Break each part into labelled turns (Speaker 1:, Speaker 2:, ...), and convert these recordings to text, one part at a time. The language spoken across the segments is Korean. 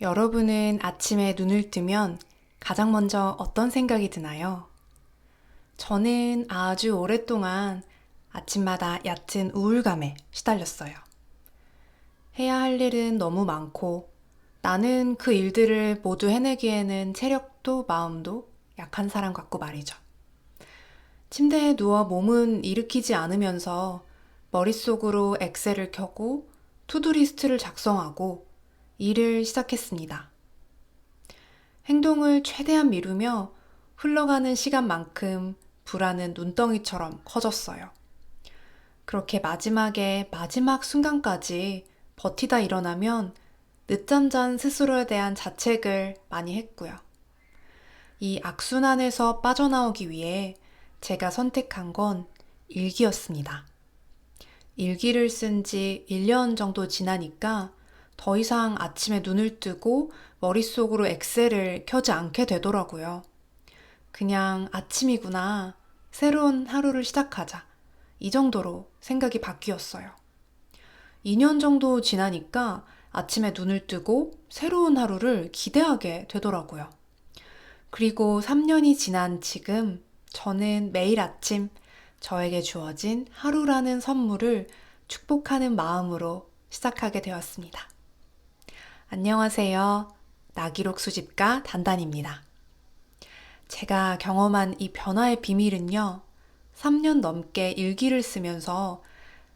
Speaker 1: 여러분은 아침에 눈을 뜨면 가장 먼저 어떤 생각이 드나요? 저는 아주 오랫동안 아침마다 얕은 우울감에 시달렸어요. 해야 할 일은 너무 많고 나는 그 일들을 모두 해내기에는 체력도 마음도 약한 사람 같고 말이죠. 침대에 누워 몸은 일으키지 않으면서 머릿속으로 엑셀을 켜고 투두리스트를 작성하고 일을 시작했습니다. 행동을 최대한 미루며 흘러가는 시간만큼 불안은 눈덩이처럼 커졌어요. 그렇게 마지막 순간까지 버티다 일어나면 늦잠 잔 스스로에 대한 자책을 많이 했고요. 이 악순환에서 빠져나오기 위해 제가 선택한 건 일기였습니다. 일기를 쓴 지 1년 정도 지나니까 더 이상 아침에 눈을 뜨고 머릿속으로 엑셀을 켜지 않게 되더라고요. 그냥 아침이구나. 새로운 하루를 시작하자. 이 정도로 생각이 바뀌었어요. 2년 정도 지나니까 아침에 눈을 뜨고 새로운 하루를 기대하게 되더라고요. 그리고 3년이 지난 지금 저는 매일 아침 저에게 주어진 하루라는 선물을 축복하는 마음으로 시작하게 되었습니다. 안녕하세요. 나기록 수집가 단단입니다. 제가 경험한 이 변화의 비밀은요, 3년 넘게 일기를 쓰면서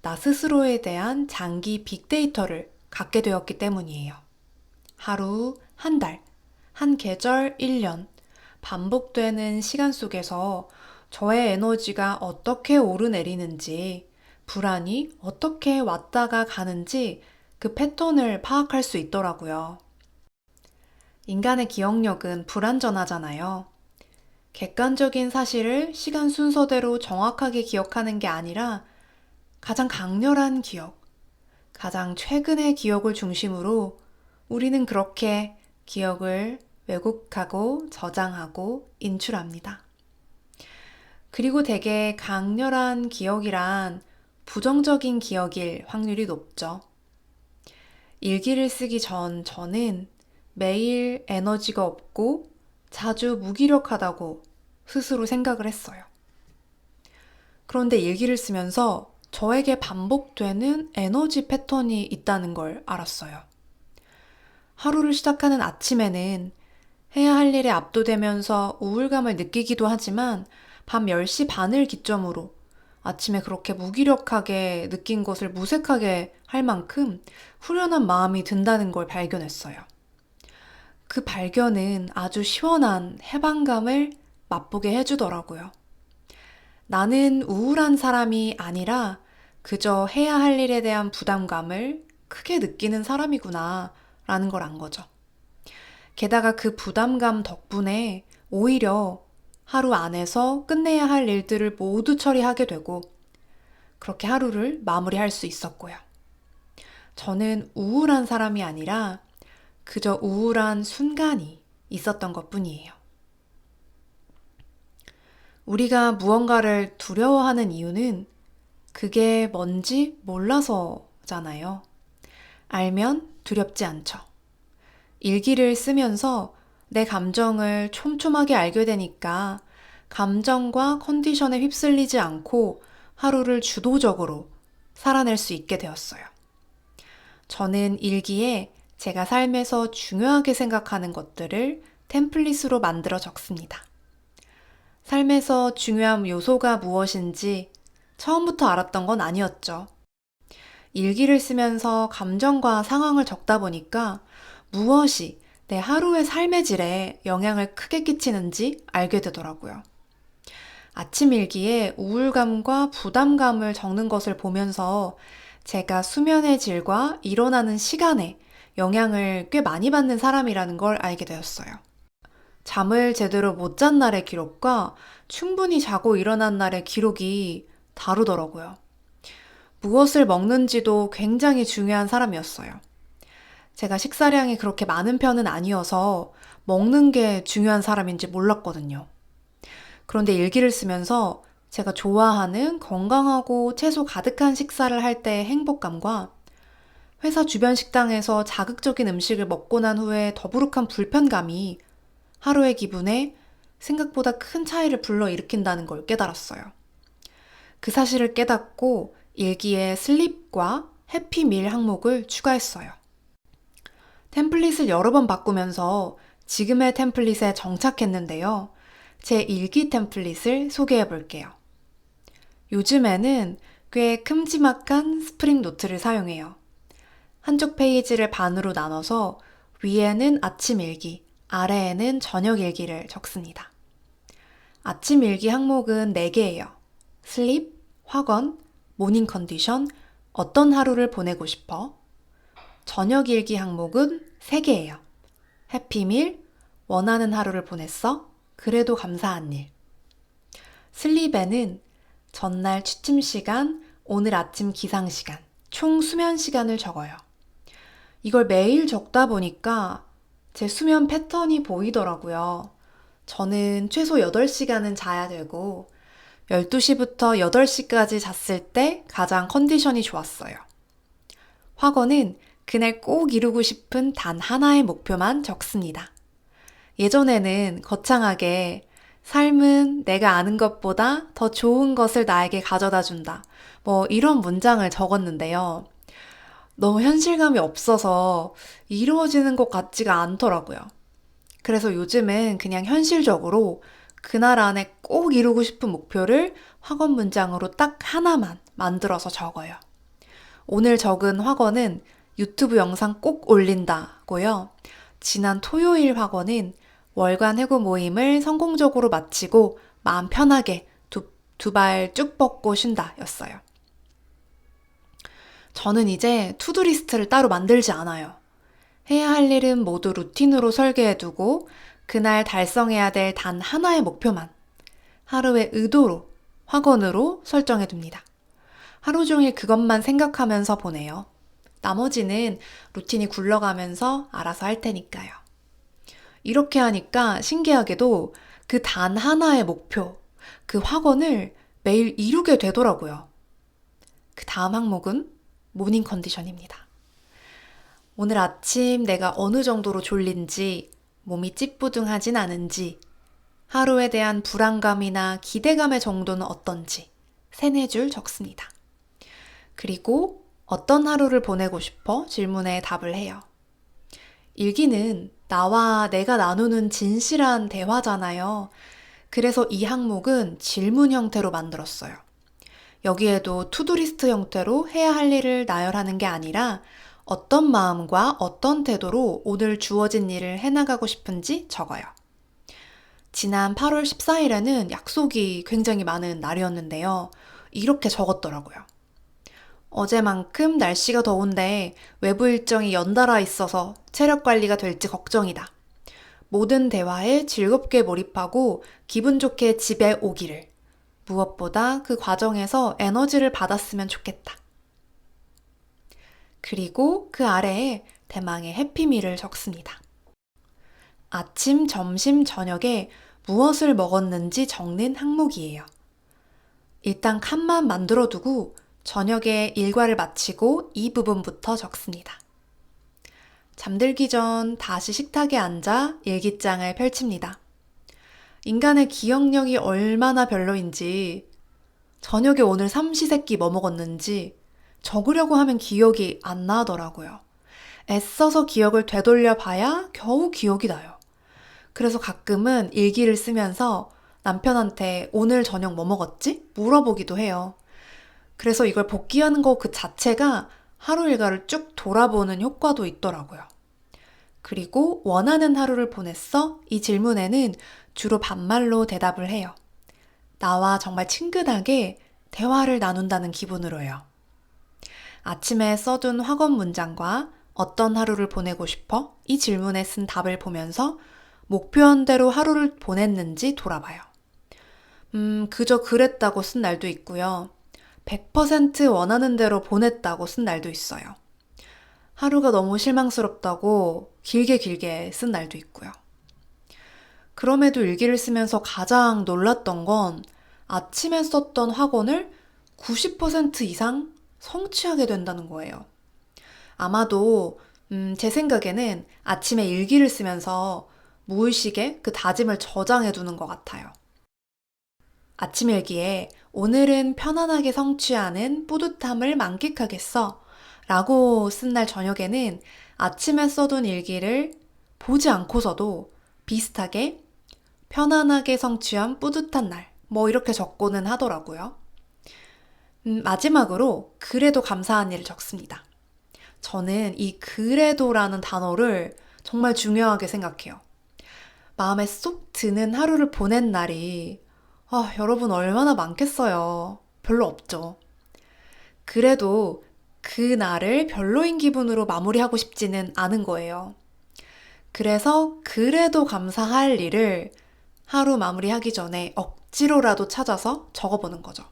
Speaker 1: 나 스스로에 대한 장기 빅데이터를 갖게 되었기 때문이에요. 하루, 한 달, 한 계절, 1년, 반복되는 시간 속에서 저의 에너지가 어떻게 오르내리는지, 불안이 어떻게 왔다가 가는지 그 패턴을 파악할 수 있더라고요. 인간의 기억력은 불완전하잖아요. 객관적인 사실을 시간 순서대로 정확하게 기억하는 게 아니라 가장 강렬한 기억, 가장 최근의 기억을 중심으로 우리는 그렇게 기억을 왜곡하고 저장하고 인출합니다. 그리고 되게 강렬한 기억이란 부정적인 기억일 확률이 높죠. 일기를 쓰기 전 저는 매일 에너지가 없고 자주 무기력하다고 스스로 생각을 했어요. 그런데 일기를 쓰면서 저에게 반복되는 에너지 패턴이 있다는 걸 알았어요. 하루를 시작하는 아침에는 해야 할 일에 압도되면서 우울감을 느끼기도 하지만 밤 10시 반을 기점으로 아침에 그렇게 무기력하게 느낀 것을 무색하게 할 만큼 후련한 마음이 든다는 걸 발견했어요. 그 발견은 아주 시원한 해방감을 맛보게 해주더라고요. 나는 우울한 사람이 아니라 그저 해야 할 일에 대한 부담감을 크게 느끼는 사람이구나 라는 걸 안 거죠. 게다가 그 부담감 덕분에 오히려 하루 안에서 끝내야 할 일들을 모두 처리하게 되고 그렇게 하루를 마무리할 수 있었고요. 저는 우울한 사람이 아니라 그저 우울한 순간이 있었던 것뿐이에요. 우리가 무언가를 두려워하는 이유는 그게 뭔지 몰라서잖아요. 알면 두렵지 않죠. 일기를 쓰면서 내 감정을 촘촘하게 알게 되니까 감정과 컨디션에 휩쓸리지 않고 하루를 주도적으로 살아낼 수 있게 되었어요. 저는 일기에 제가 삶에서 중요하게 생각하는 것들을 템플릿으로 만들어 적습니다. 삶에서 중요한 요소가 무엇인지 처음부터 알았던 건 아니었죠. 일기를 쓰면서 감정과 상황을 적다 보니까 무엇이 내 하루의 삶의 질에 영향을 크게 끼치는지 알게 되더라고요. 아침 일기에 우울감과 부담감을 적는 것을 보면서 제가 수면의 질과 일어나는 시간에 영향을 꽤 많이 받는 사람이라는 걸 알게 되었어요. 잠을 제대로 못 잔 날의 기록과 충분히 자고 일어난 날의 기록이 다르더라고요. 무엇을 먹는지도 굉장히 중요한 사람이었어요. 제가 식사량이 그렇게 많은 편은 아니어서 먹는 게 중요한 사람인지 몰랐거든요. 그런데 일기를 쓰면서 제가 좋아하는 건강하고 채소 가득한 식사를 할 때의 행복감과 회사 주변 식당에서 자극적인 음식을 먹고 난 후에 더부룩한 불편감이 하루의 기분에 생각보다 큰 차이를 불러일으킨다는 걸 깨달았어요. 그 사실을 깨닫고 일기에 슬립과 해피밀 항목을 추가했어요. 템플릿을 여러 번 바꾸면서 지금의 템플릿에 정착했는데요. 제 일기 템플릿을 소개해 볼게요. 요즘에는 꽤 큼지막한 스프링 노트를 사용해요. 한쪽 페이지를 반으로 나눠서 위에는 아침 일기, 아래에는 저녁 일기를 적습니다. 아침 일기 항목은 4개예요. 슬립, 확언, 모닝 컨디션, 어떤 하루를 보내고 싶어. 저녁 일기 항목은 3개예요. 해피밀, 원하는 하루를 보냈어. 그래도 감사한 일. 슬립에는 전날 취침 시간, 오늘 아침 기상 시간, 총 수면 시간을 적어요. 이걸 매일 적다 보니까 제 수면 패턴이 보이더라고요. 저는 최소 8시간은 자야 되고 12시부터 8시까지 잤을 때 가장 컨디션이 좋았어요. 확언은 그날 꼭 이루고 싶은 단 하나의 목표만 적습니다. 예전에는 거창하게 삶은 내가 아는 것보다 더 좋은 것을 나에게 가져다 준다. 이런 문장을 적었는데요. 너무 현실감이 없어서 이루어지는 것 같지가 않더라고요. 그래서 요즘은 그냥 현실적으로 그날 안에 꼭 이루고 싶은 목표를 확언 문장으로 딱 하나만 만들어서 적어요. 오늘 적은 확언은 유튜브 영상 꼭 올린다고요. 지난 토요일 확언은 월간 해고 모임을 성공적으로 마치고 마음 편하게 두 발 쭉 뻗고 쉰다 였어요. 저는 이제 투두리스트를 따로 만들지 않아요. 해야 할 일은 모두 루틴으로 설계해두고 그날 달성해야 될 단 하나의 목표만 하루의 의도로, 확언으로 설정해둡니다. 하루 종일 그것만 생각하면서 보내요. 나머지는 루틴이 굴러가면서 알아서 할 테니까요. 이렇게 하니까 신기하게도 그 단 하나의 목표, 그 확언을 매일 이루게 되더라고요. 그 다음 항목은 모닝 컨디션입니다. 오늘 아침 내가 어느 정도로 졸린지, 몸이 찌뿌둥하진 않은지, 하루에 대한 불안감이나 기대감의 정도는 어떤지 3-4줄 적습니다. 그리고 어떤 하루를 보내고 싶어? 질문에 답을 해요. 일기는 나와 내가 나누는 진실한 대화잖아요. 그래서 이 항목은 질문 형태로 만들었어요. 여기에도 투두리스트 형태로 해야 할 일을 나열하는 게 아니라 어떤 마음과 어떤 태도로 오늘 주어진 일을 해나가고 싶은지 적어요. 지난 8월 14일에는 약속이 굉장히 많은 날이었는데요. 이렇게 적었더라고요. 어제만큼 날씨가 더운데 외부 일정이 연달아 있어서 체력 관리가 될지 걱정이다. 모든 대화에 즐겁게 몰입하고 기분 좋게 집에 오기를. 무엇보다 그 과정에서 에너지를 받았으면 좋겠다. 그리고 그 아래에 대망의 해피밀을 적습니다. 아침, 점심, 저녁에 무엇을 먹었는지 적는 항목이에요. 일단 칸만 만들어두고 저녁에 일과를 마치고 이 부분부터 적습니다. 잠들기 전 다시 식탁에 앉아 일기장을 펼칩니다. 인간의 기억력이 얼마나 별로인지, 저녁에 오늘 삼시세끼 뭐 먹었는지 적으려고 하면 기억이 안 나더라고요. 애써서 기억을 되돌려 봐야 겨우 기억이 나요. 그래서 가끔은 일기를 쓰면서 남편한테 오늘 저녁 뭐 먹었지? 물어보기도 해요. 그래서 이걸 복기하는 거 그 자체가 하루 일과를 쭉 돌아보는 효과도 있더라고요. 그리고 원하는 하루를 보냈어? 이 질문에는 주로 반말로 대답을 해요. 나와 정말 친근하게 대화를 나눈다는 기분으로요. 아침에 써둔 확언 문장과 어떤 하루를 보내고 싶어? 이 질문에 쓴 답을 보면서 목표한 대로 하루를 보냈는지 돌아봐요. 그저 그랬다고 쓴 날도 있고요. 100% 원하는 대로 보냈다고 쓴 날도 있어요. 하루가 너무 실망스럽다고 길게 쓴 날도 있고요. 그럼에도 일기를 쓰면서 가장 놀랐던 건 아침에 썼던 확언을 90% 이상 성취하게 된다는 거예요. 아마도 제 생각에는 아침에 일기를 쓰면서 무의식에 그 다짐을 저장해 두는 것 같아요. 아침 일기에 오늘은 편안하게 성취하는 뿌듯함을 만끽하겠어 라고 쓴 날 저녁에는 아침에 써둔 일기를 보지 않고서도 비슷하게 편안하게 성취한 뿌듯한 날 뭐 이렇게 적고는 하더라고요. 마지막으로 그래도 감사한 일을 적습니다. 저는 이 그래도라는 단어를 정말 중요하게 생각해요. 마음에 쏙 드는 하루를 보낸 날이 여러분 얼마나 많겠어요. 별로 없죠. 그래도 그 날을 별로인 기분으로 마무리하고 싶지는 않은 거예요. 그래서 그래도 감사할 일을 하루 마무리하기 전에 억지로라도 찾아서 적어보는 거죠.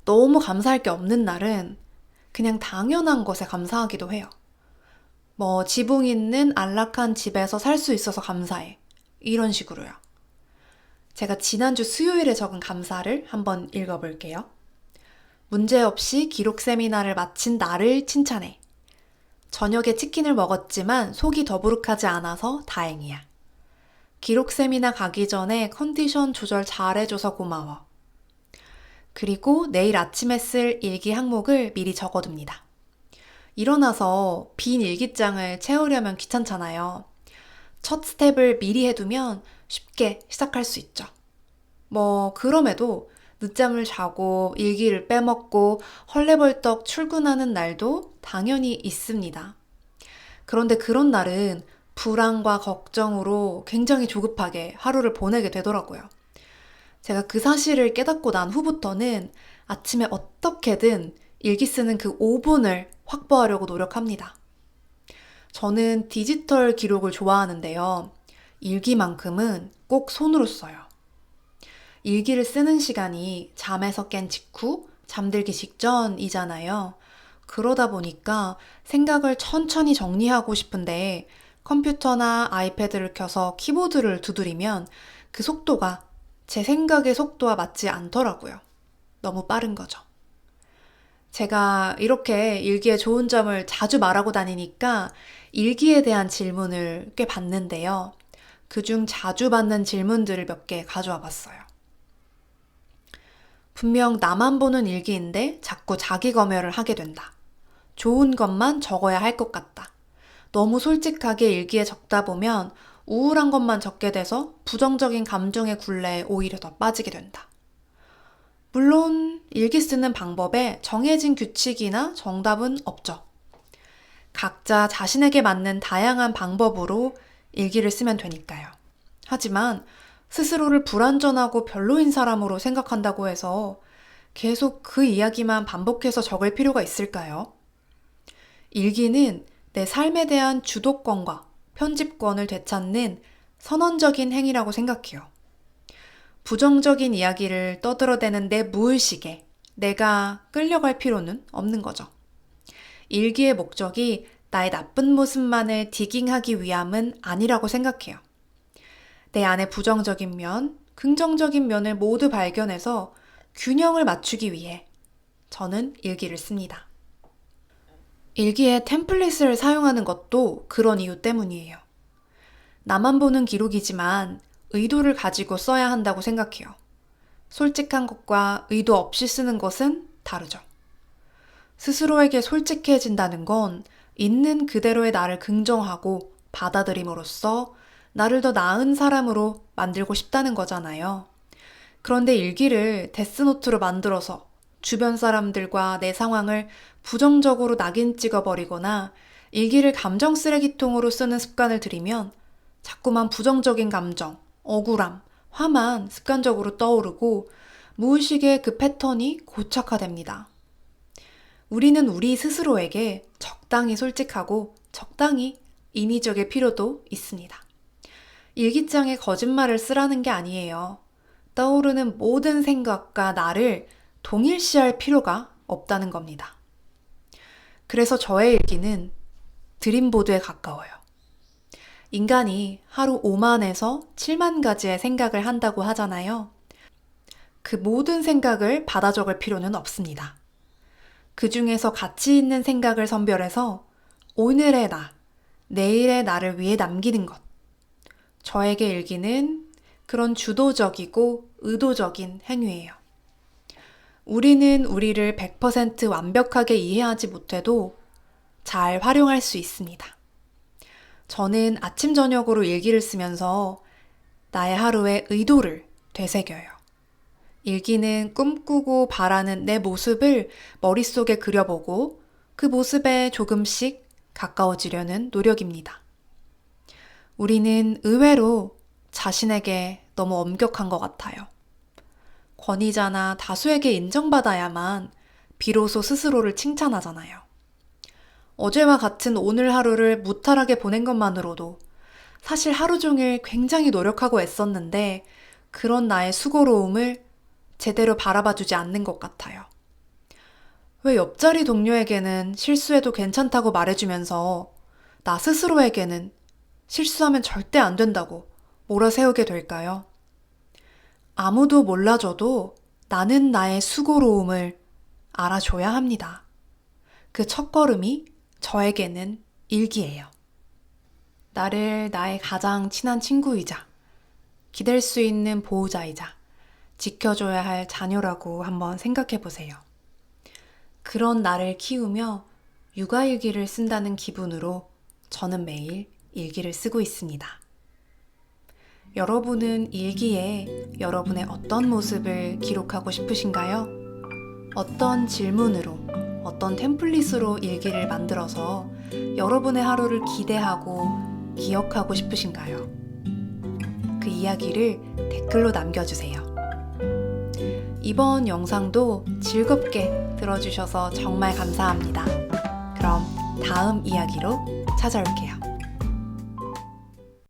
Speaker 1: 너무 감사할 게 없는 날은 그냥 당연한 것에 감사하기도 해요. 뭐 지붕 있는 안락한 집에서 살 수 있어서 감사해. 이런 식으로요. 제가 지난주 수요일에 적은 감사를 한번 읽어볼게요. 문제없이 기록 세미나를 마친 나를 칭찬해. 저녁에 치킨을 먹었지만 속이 더부룩하지 않아서 다행이야. 기록 세미나 가기 전에 컨디션 조절 잘해줘서 고마워. 그리고 내일 아침에 쓸 일기 항목을 미리 적어둡니다. 일어나서 빈 일기장을 채우려면 귀찮잖아요. 첫 스텝을 미리 해두면 쉽게 시작할 수 있죠. 그럼에도 늦잠을 자고 일기를 빼먹고 헐레벌떡 출근하는 날도 당연히 있습니다. 그런데 그런 날은 불안과 걱정으로 굉장히 조급하게 하루를 보내게 되더라고요. 제가 그 사실을 깨닫고 난 후부터는 아침에 어떻게든 일기 쓰는 그 5분을 확보하려고 노력합니다. 저는 디지털 기록을 좋아하는데요. 일기만큼은 꼭 손으로 써요. 일기를 쓰는 시간이 잠에서 깬 직후, 잠들기 직전이잖아요. 그러다 보니까 생각을 천천히 정리하고 싶은데 컴퓨터나 아이패드를 켜서 키보드를 두드리면 그 속도가 제 생각의 속도와 맞지 않더라고요. 너무 빠른 거죠. 제가 이렇게 일기에 좋은 점을 자주 말하고 다니니까 일기에 대한 질문을 꽤 받는데요. 그중 자주 받는 질문들을 몇 개 가져와 봤어요. 분명 나만 보는 일기인데 자꾸 자기 검열을 하게 된다. 좋은 것만 적어야 할 것 같다. 너무 솔직하게 일기에 적다 보면 우울한 것만 적게 돼서 부정적인 감정의 굴레에 오히려 더 빠지게 된다. 물론 일기 쓰는 방법에 정해진 규칙이나 정답은 없죠. 각자 자신에게 맞는 다양한 방법으로 일기를 쓰면 되니까요. 하지만 스스로를 불완전하고 별로인 사람으로 생각한다고 해서 계속 그 이야기만 반복해서 적을 필요가 있을까요? 일기는 내 삶에 대한 주도권과 편집권을 되찾는 선언적인 행위라고 생각해요. 부정적인 이야기를 떠들어대는 내 무의식에 내가 끌려갈 필요는 없는 거죠. 일기의 목적이 나의 나쁜 모습만을 디깅하기 위함은 아니라고 생각해요. 내 안의 부정적인 면, 긍정적인 면을 모두 발견해서 균형을 맞추기 위해 저는 일기를 씁니다. 일기에 템플릿을 사용하는 것도 그런 이유 때문이에요. 나만 보는 기록이지만 의도를 가지고 써야 한다고 생각해요. 솔직한 것과 의도 없이 쓰는 것은 다르죠. 스스로에게 솔직해진다는 건 있는 그대로의 나를 긍정하고 받아들임으로써 나를 더 나은 사람으로 만들고 싶다는 거잖아요. 그런데 일기를 데스노트로 만들어서 주변 사람들과 내 상황을 부정적으로 낙인 찍어버리거나 일기를 감정 쓰레기통으로 쓰는 습관을 들이면 자꾸만 부정적인 감정, 억울함, 화만 습관적으로 떠오르고 무의식의 그 패턴이 고착화됩니다. 우리는 우리 스스로에게 적당히 솔직하고 적당히 인위적일 필요도 있습니다. 일기장에 거짓말을 쓰라는 게 아니에요. 떠오르는 모든 생각과 나를 동일시할 필요가 없다는 겁니다. 그래서 저의 일기는 드림보드에 가까워요. 인간이 하루 5만에서 7만 가지의 생각을 한다고 하잖아요. 그 모든 생각을 받아 적을 필요는 없습니다. 그 중에서 가치 있는 생각을 선별해서 오늘의 나, 내일의 나를 위해 남기는 것. 저에게 일기는 그런 주도적이고 의도적인 행위예요. 우리는 우리를 100% 완벽하게 이해하지 못해도 잘 활용할 수 있습니다. 저는 아침 저녁으로 일기를 쓰면서 나의 하루의 의도를 되새겨요. 일기는 꿈꾸고 바라는 내 모습을 머릿속에 그려보고 그 모습에 조금씩 가까워지려는 노력입니다. 우리는 의외로 자신에게 너무 엄격한 것 같아요. 권위자나 다수에게 인정받아야만 비로소 스스로를 칭찬하잖아요. 어제와 같은 오늘 하루를 무탈하게 보낸 것만으로도 사실 하루 종일 굉장히 노력하고 애썼는데 그런 나의 수고로움을 제대로 바라봐주지 않는 것 같아요. 왜 옆자리 동료에게는 실수해도 괜찮다고 말해주면서 나 스스로에게는 실수하면 절대 안 된다고 몰아세우게 될까요? 아무도 몰라줘도 나는 나의 수고로움을 알아줘야 합니다. 그 첫걸음이 저에게는 일기예요. 나를 나의 가장 친한 친구이자 기댈 수 있는 보호자이자 지켜줘야 할 자녀라고 한번 생각해 보세요. 그런 나를 키우며 육아일기를 쓴다는 기분으로 저는 매일 일기를 쓰고 있습니다. 여러분은 일기에 여러분의 어떤 모습을 기록하고 싶으신가요? 어떤 질문으로, 어떤 템플릿으로 일기를 만들어서 여러분의 하루를 기대하고 기억하고 싶으신가요? 그 이야기를 댓글로 남겨주세요. 이번 영상도 즐겁게 들어주셔서 정말 감사합니다. 그럼 다음 이야기로 찾아올게요.